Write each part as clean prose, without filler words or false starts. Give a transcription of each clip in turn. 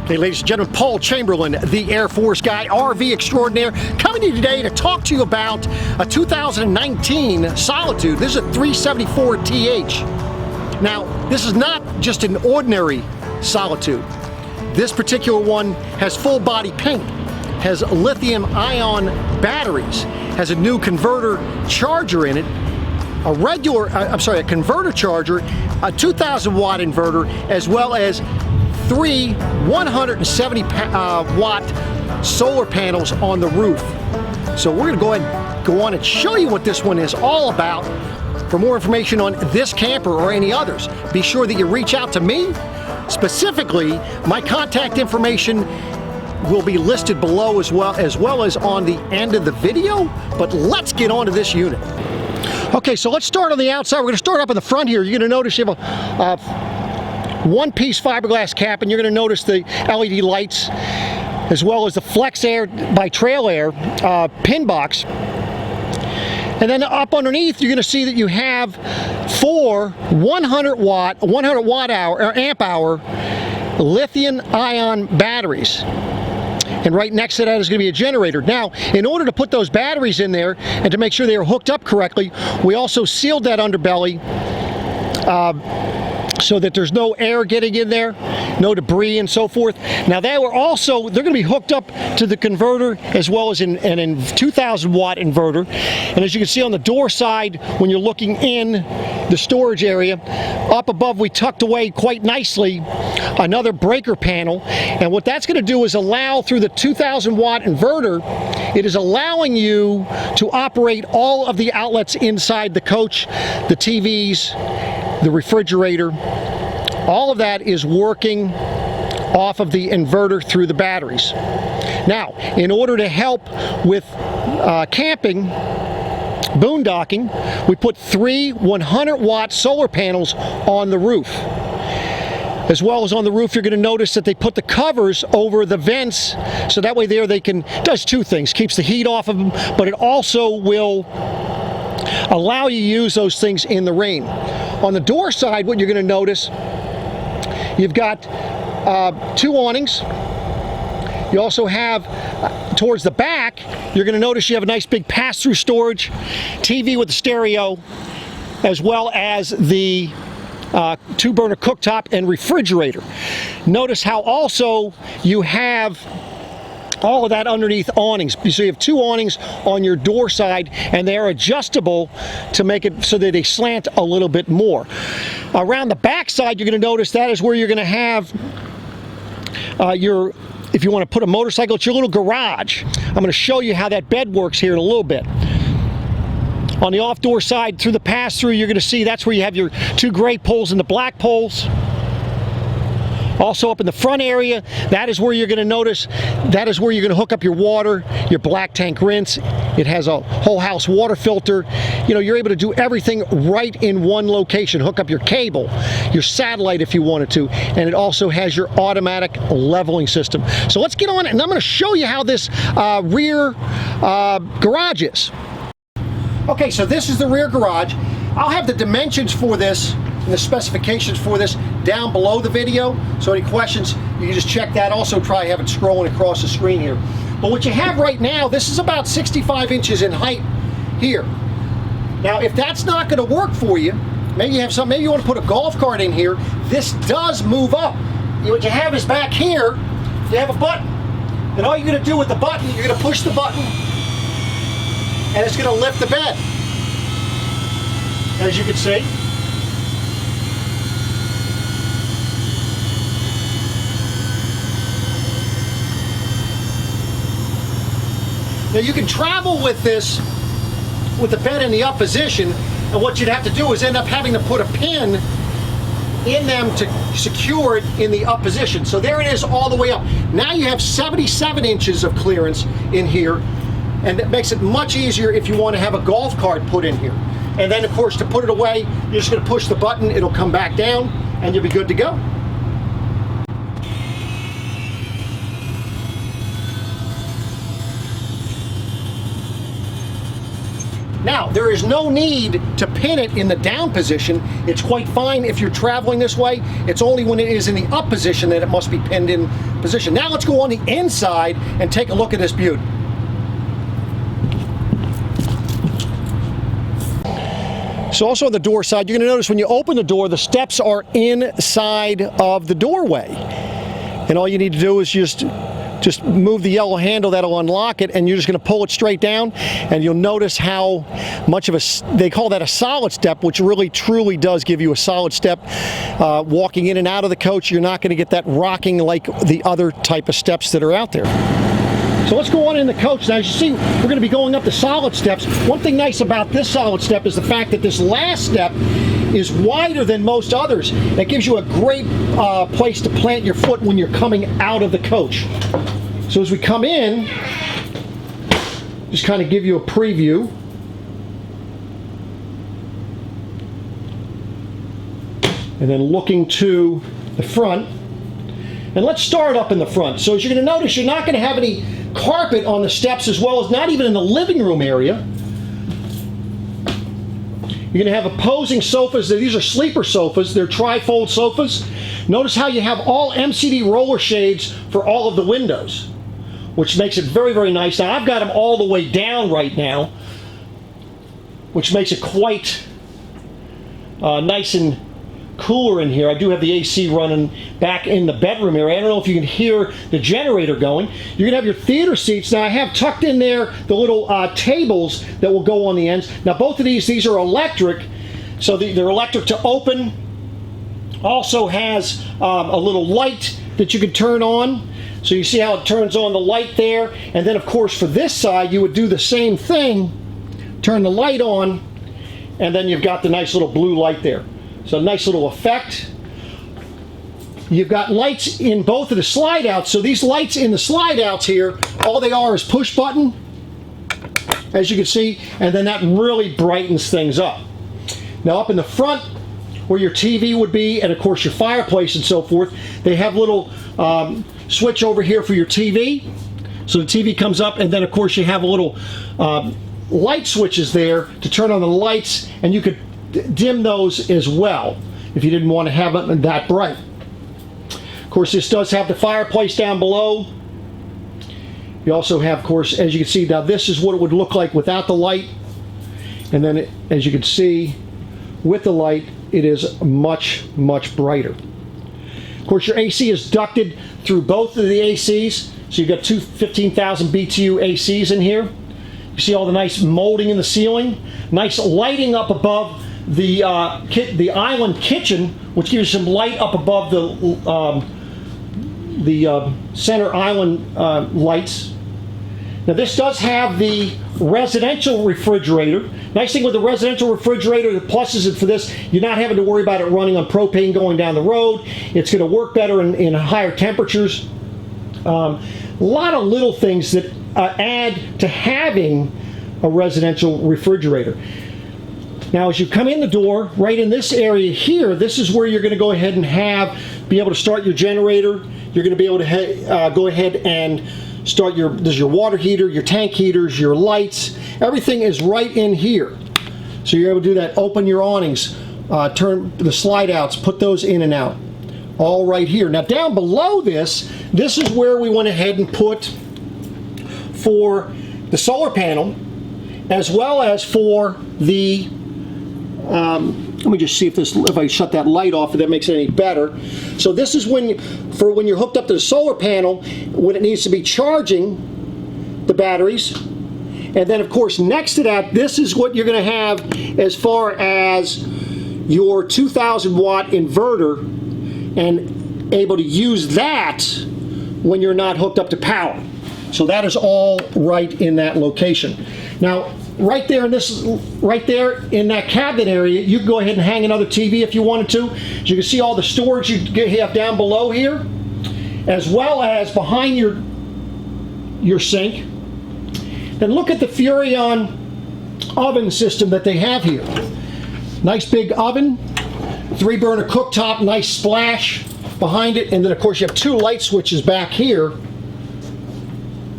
Okay, ladies and gentlemen, Paul Chamberlain, the Air Force guy, RV extraordinaire, coming to you today to talk to you about a 2019 Solitude. This is a 374th. Now, this is not just an ordinary Solitude. This particular one has full body paint, has lithium-ion batteries, has a new converter charger in it, a converter charger, a 2,000 watt inverter, as well as 3 170 watt solar panels on the roof. So we're going to go on and show you what this one is all about. For more information on this camper or any others, be sure that you reach out to me. Specifically, my contact information will be listed below as well as on the end of the video. But let's get on to this unit. Okay, so let's start on the outside. We're going to start up in the front here. You're going to notice you have a one-piece fiberglass cap, and you're going to notice the LED lights, as well as the Flex Air by Trail Air pin box. And then up underneath, you're going to see that you have 4 100 amp hour lithium-ion batteries. And right next to that is going to be a generator. Now, in order to put those batteries in there and to make sure they are hooked up correctly, we also sealed that underbelly so that there's no air getting in there, no debris and so forth. Now they're going to be hooked up to the converter as well as an 2,000 watt inverter. And as you can see on the door side, when you're looking in the storage area, up above we tucked away quite nicely another breaker panel. And what that's going to do is allow, through the 2,000 watt inverter, it is allowing you to operate all of the outlets inside the coach, the TVs, the refrigerator. All of that is working off of the inverter through the batteries. Now, in order to help with camping, boondocking, we put 3 100 watt solar panels on the roof. As well as on the roof, you're going to notice that they put the covers over the vents, so that way does two things. Keeps the heat off of them, but it also will allow you to use those things in the rain. On the door side, what you're going to notice, you've got 2 awnings. You also have, towards the back, you're going to notice you have a nice big pass-through storage, TV with the stereo, as well as the 2-burner cooktop and refrigerator. Notice how also you have all of that underneath awnings. So you have 2 awnings on your door side, and they're adjustable to make it so that they slant a little bit more. Around the back side, you're going to notice that is where you're going to have if you want to put a motorcycle, it's your little garage. I'm going to show you how that bed works here in a little bit. On the off-door side, through the pass-through, you're going to see that's where you have your 2 gray poles and the black poles. Also up in the front area, that is where you're going to notice, that is where you're going to hook up your water, your black tank rinse. It has a whole house water filter. You know, you're able to do everything right in one location. Hook up your cable, your satellite if you wanted to, and it also has your automatic leveling system. So let's get on it, and I'm going to show you how this rear garage is. Okay, so this is the rear garage. I'll have the dimensions for this and the specifications for this down below the video. So any questions, you can just check that. Also try have it scrolling across the screen here. But what you have right now, this is about 65 inches in height here. Now, if that's not going to work for you, maybe you have maybe you want to put a golf cart in here. This does move up. What you have is back here, you have a button. And all you're going to do with the button, you're going to push the button, and it's going to lift the bed, as you can see. Now you can travel with this, with the bed in the up position, and what you'd have to do is end up having to put a pin in them to secure it in the up position. So there it is all the way up. Now you have 77 inches of clearance in here, and that makes it much easier if you want to have a golf cart put in here. And then of course to put it away, you're just going to push the button, it'll come back down, and you'll be good to go. Now, there is no need to pin it in the down position. It's quite fine if you're traveling this way. It's only when it is in the up position that it must be pinned in position. Now let's go on the inside and take a look at this beauty. So also on the door side, you're going to notice when you open the door, the steps are inside of the doorway. And all you need to do is just move the yellow handle that'll unlock it, and you're just going to pull it straight down, and you'll notice how much of they call that a solid step, which really truly does give you a solid step. Walking in and out of the coach, you're not going to get that rocking like the other type of steps that are out there. So let's go on in the coach. Now, as you see, we're going to be going up the solid steps. One thing nice about this solid step is the fact that this last step is wider than most others. That gives you a great place to plant your foot when you're coming out of the coach. So as we come in, just kind of give you a preview. And then looking to the front. And let's start up in the front. So as you're going to notice, you're not going to have any carpet on the steps, as well as not even in the living room area. You're going to have opposing sofas. These are sleeper sofas. They're tri-fold sofas. Notice how you have all MCD roller shades for all of the windows, which makes it very, very nice. Now, I've got them all the way down right now, which makes it quite nice and cooler in here. I do have the AC running back in the bedroom area. I don't know if you can hear the generator going. You're going to have your theater seats. Now, I have tucked in there the little tables that will go on the ends. Now, both of these are electric, so they're electric to open. Also has a little light that you can turn on. So you see how it turns on the light there. And then, of course, for this side, you would do the same thing. Turn the light on, and then you've got the nice little blue light there. So nice little effect. You've got lights in both of the slide outs. So these lights in the slide outs here, all they are is push button, as you can see, and then that really brightens things up. Now up in the front, where your TV would be, and of course your fireplace and so forth, they have little switch over here for your TV. So the TV comes up, and then of course you have a little light switches there to turn on the lights, and you could dim those as well if you didn't want to have it that bright. Of course, this does have the fireplace down below. You also have, of course, as you can see, now this is what it would look like without the light, and then as you can see with the light, it is much, much brighter. Of course, your AC is ducted through both of the ACs, so you've got two 15,000 BTU ACs in here. You see all the nice molding in the ceiling, nice lighting up above the island kitchen, which gives you some light up above the center island lights. Now this does have the residential refrigerator. Nice thing with the residential refrigerator, the pluses for this, you're not having to worry about it running on propane going down the road. It's going to work better in higher temperatures. A lot of little things that add to having a residential refrigerator. Now, as you come in the door, right in this area here, this is where you're going to go ahead and be able to start your generator. You're going to be able to go ahead and start there's your water heater, your tank heaters, your lights. Everything is right in here. So you're able to do that. Open your awnings, turn the slide outs, put those in and out. All right here. Now, down below this is where we went ahead and put for the solar panel, as well as for the let me just see if I shut that light off, if that makes it any better. So this is when you're hooked up to the solar panel, when it needs to be charging the batteries. And then, of course, next to that, this is what you're going to have as far as your 2,000 watt inverter, and able to use that when you're not hooked up to power. So that is all right in that location. Now, right there in that cabinet area, you can go ahead and hang another TV if you wanted to. As you can see all the storage you have down below here, as well as behind your sink. Then look at the Furrion oven system that they have here. Nice big oven, 3-burner cooktop, nice splash behind it, and then of course you have 2 light switches back here,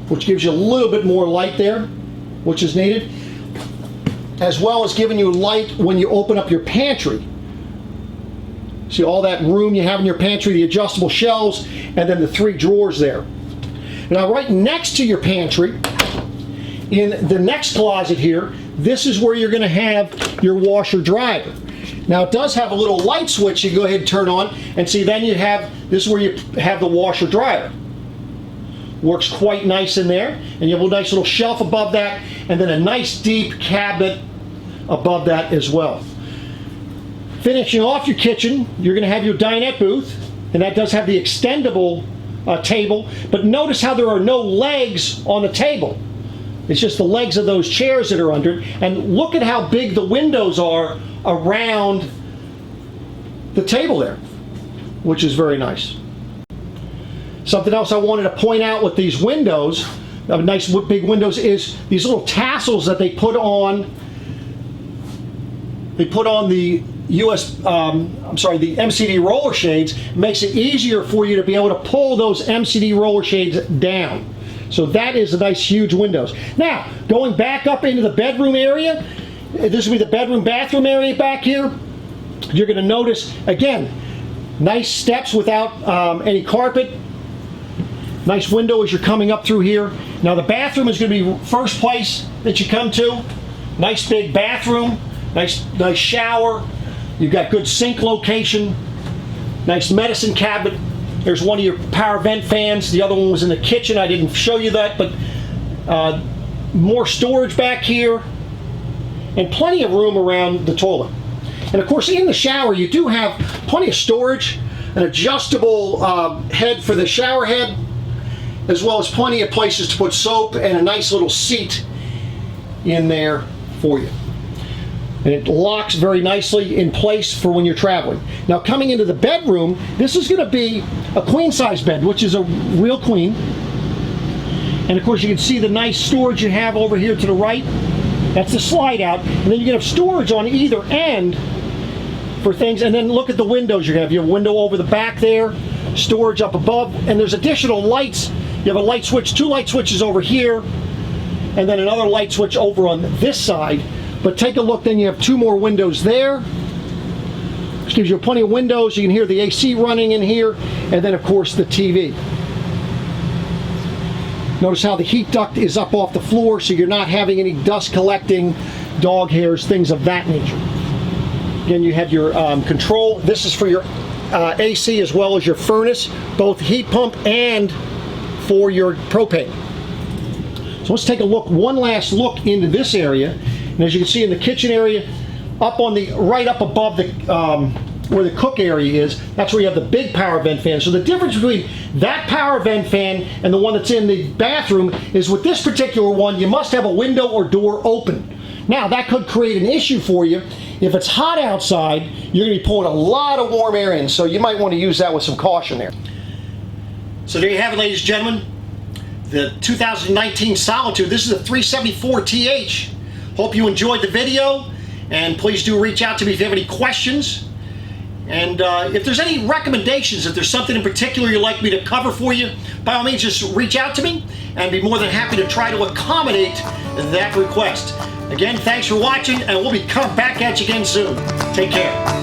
which gives you a little bit more light there, which is needed. as well as giving you light when you open up your pantry. See all that room you have in your pantry, the adjustable shelves, and then the 3 drawers there. Now right next to your pantry, in the next closet here, this is where you're going to have your washer dryer. Now it does have a little light switch you go ahead and turn on, and see then you have, this is where you have the washer dryer. Works quite nice in there, and you have a nice little shelf above that, and then a nice deep cabinet above that as well. Finishing off your kitchen, you're going to have your dinette booth, and that does have the extendable table, but notice how there are no legs on the table. It's just the legs of those chairs that are under it, and look at how big the windows are around the table there, which is very nice. Something else I wanted to point out with these windows, nice big windows, is these little tassels that they put on. They put on the the MCD roller shades. Makes it easier for you to be able to pull those MCD roller shades down. So that is a nice huge windows. Now, going back up into the bedroom area, this will be the bedroom bathroom area back here. You're going to notice, again, nice steps without any carpet. Nice window as you're coming up through here. Now the bathroom is going to be first place that you come to. Nice big bathroom, nice shower. You've got good sink location, nice medicine cabinet. There's one of your power vent fans. The other one was in the kitchen. I didn't show you that, but more storage back here and plenty of room around the toilet. And of course in the shower you do have plenty of storage, an adjustable head for the shower head, as well as plenty of places to put soap and a nice little seat in there for you. And it locks very nicely in place for when you're traveling. Now coming into the bedroom, this is going to be a queen size bed, which is a real queen. And of course you can see the nice storage you have over here to the right. That's the slide out. And then you can have storage on either end for things. And then look at the windows you have. You have a window over the back there, storage up above, and there's additional lights. You have a light switch, 2 light switches over here, and then another light switch over on this side. But take a look, then you have 2 more windows there. Which gives you plenty of windows. You can hear the AC running in here, and then of course the TV. Notice how the heat duct is up off the floor, so you're not having any dust collecting, dog hairs, things of that nature. Again, you have your control. This is for your AC as well as your furnace, both heat pump and for your propane. So let's take a look, one last look into this area. And as you can see in the kitchen area, up on the right up above the where the cook area is, that's where you have the big power vent fan. So the difference between that power vent fan and the one that's in the bathroom is with this particular one, you must have a window or door open. Now that could create an issue for you. If it's hot outside, you're going to be pulling a lot of warm air in, so you might want to use that with some caution there. So there you have it, ladies and gentlemen, the 2019 Solitude. This is a 374th. Hope you enjoyed the video, and please do reach out to me if you have any questions. And if there's any recommendations, if there's something in particular you'd like me to cover for you, by all means just reach out to me, and I'd be more than happy to try to accommodate that request. Again, thanks for watching, and we'll be coming back at you again soon. Take care.